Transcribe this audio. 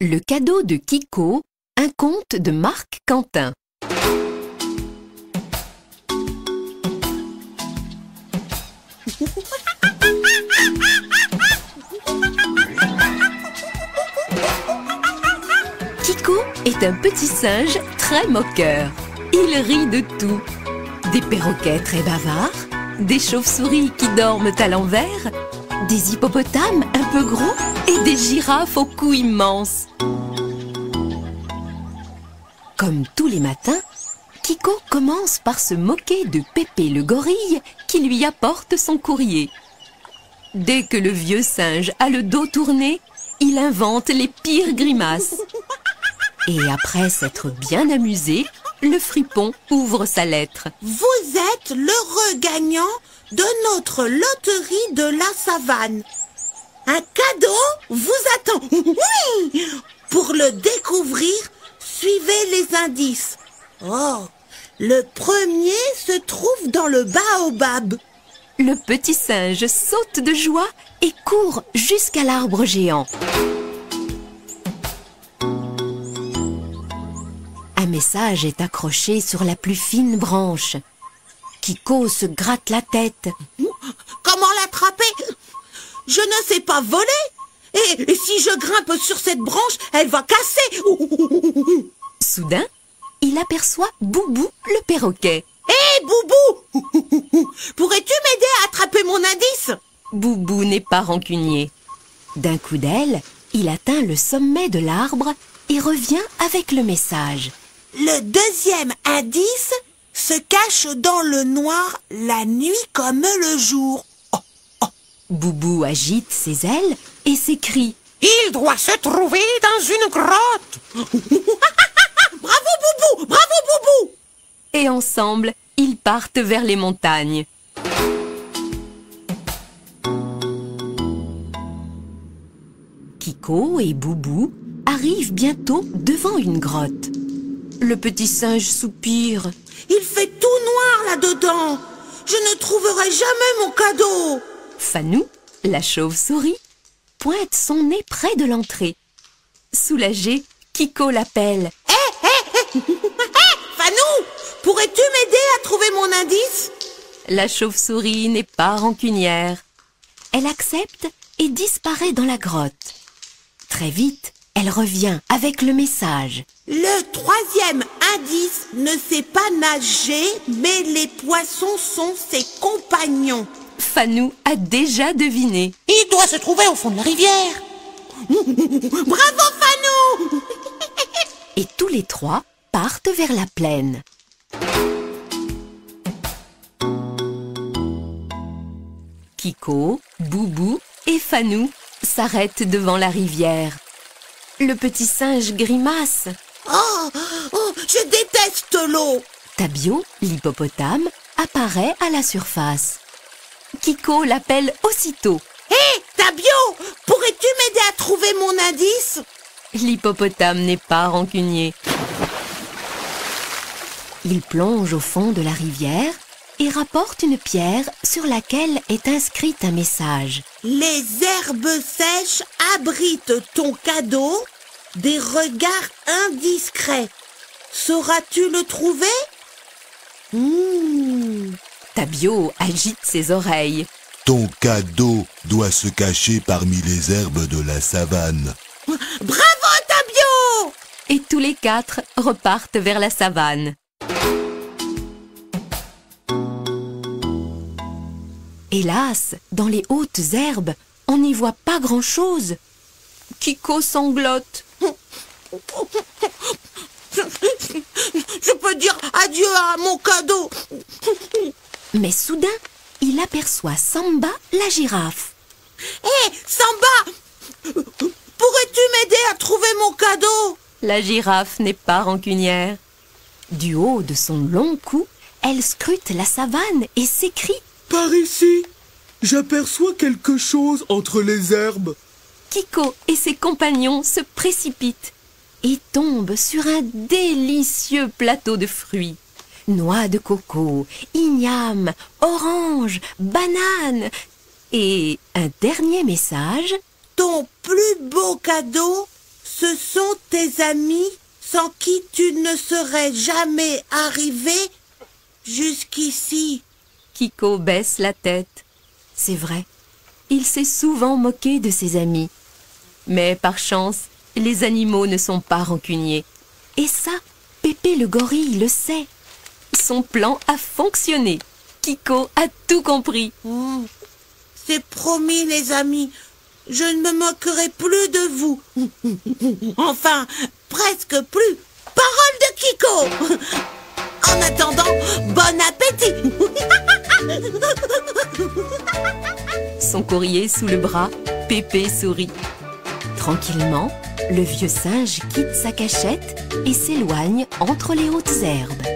Le cadeau de Kiko, un conte de Marc Quentin. Kiko est un petit singe très moqueur. Il rit de tout. Des perroquets très bavards, des chauves-souris qui dorment à l'envers, des hippopotames un peu gros et des girafes au cou immense. Comme tous les matins, Kiko commence par se moquer de Pépé le gorille qui lui apporte son courrier. Dès que le vieux singe a le dos tourné, il invente les pires grimaces. Et après s'être bien amusé, le fripon ouvre sa lettre. Vous êtes l'heureux gagnant de notre loterie de la savane. Un cadeau vous attend. Oui! Pour le découvrir, suivez les indices. Oh, le premier se trouve dans le baobab. Le petit singe saute de joie et court jusqu'à l'arbre géant. Un message est accroché sur la plus fine branche. Kiko se gratte la tête. Comment l'attraper? Je ne sais pas voler. Et si je grimpe sur cette branche, elle va casser. Soudain, il aperçoit Boubou le perroquet. Hé, Boubou! Pourrais-tu m'aider à attraper mon indice? Boubou n'est pas rancunier. D'un coup d'aile, il atteint le sommet de l'arbre et revient avec le message. Le deuxième indice se cache dans le noir la nuit comme le jour. Boubou agite ses ailes et s'écrie. Il doit se trouver dans une grotte. Bravo Boubou! Bravo Boubou! Et ensemble, ils partent vers les montagnes. Kiko et Boubou arrivent bientôt devant une grotte. Le petit singe soupire. Il fait tout noir là-dedans. Je ne trouverai jamais mon cadeau. Fanou, la chauve-souris, pointe son nez près de l'entrée. Soulagé, Kiko l'appelle. Hé, Fanou, pourrais-tu m'aider à trouver mon indice? La chauve-souris n'est pas rancunière. Elle accepte et disparaît dans la grotte. Très vite, elle revient avec le message. Le troisième indice ne sait pas nager, mais les poissons sont ses compagnons. Fanou a déjà deviné. Il doit se trouver au fond de la rivière. Bravo Fanou! Et tous les trois partent vers la plaine. Kiko, Boubou et Fanou s'arrêtent devant la rivière. Le petit singe grimace. Je déteste l'eau. Tabio, l'hippopotame, apparaît à la surface. Kiko l'appelle aussitôt. Hé, Tabio, pourrais-tu m'aider à trouver mon indice? L'hippopotame n'est pas rancunier. Il plonge au fond de la rivière et rapporte une pierre sur laquelle est inscrit un message. Les herbes sèches abritent ton cadeau, des regards indiscrets. Sauras-tu le trouver? Tabio agite ses oreilles. Ton cadeau doit se cacher parmi les herbes de la savane. Bravo, Tabio! Et tous les quatre repartent vers la savane. Hélas, dans les hautes herbes, on n'y voit pas grand-chose. Kiko sanglote. Je peux dire adieu à mon cadeau. Mais soudain, il aperçoit Samba, la girafe. Hé, Samba! Pourrais-tu m'aider à trouver mon cadeau? La girafe n'est pas rancunière. Du haut de son long cou, elle scrute la savane et s'écrie. Par ici, j'aperçois quelque chose entre les herbes. Kiko et ses compagnons se précipitent et tombent sur un délicieux plateau de fruits. Noix de coco, ignames, oranges, bananes et un dernier message. Ton plus beau cadeau Ce sont tes amis sans qui tu ne serais jamais arrivé jusqu'ici. Kiko baisse la tête. C'est vrai, il s'est souvent moqué de ses amis. Mais par chance, les animaux ne sont pas rancuniers. Et ça, Pépé le gorille le sait. Son plan a fonctionné. Kiko a tout compris. C'est promis, les amis. Je ne me moquerai plus de vous. Enfin, presque plus. Parole de Kiko. En attendant, bon appétit. Son courrier sous le bras, Pépé sourit. Tranquillement, le vieux singe quitte sa cachette et s'éloigne entre les hautes herbes.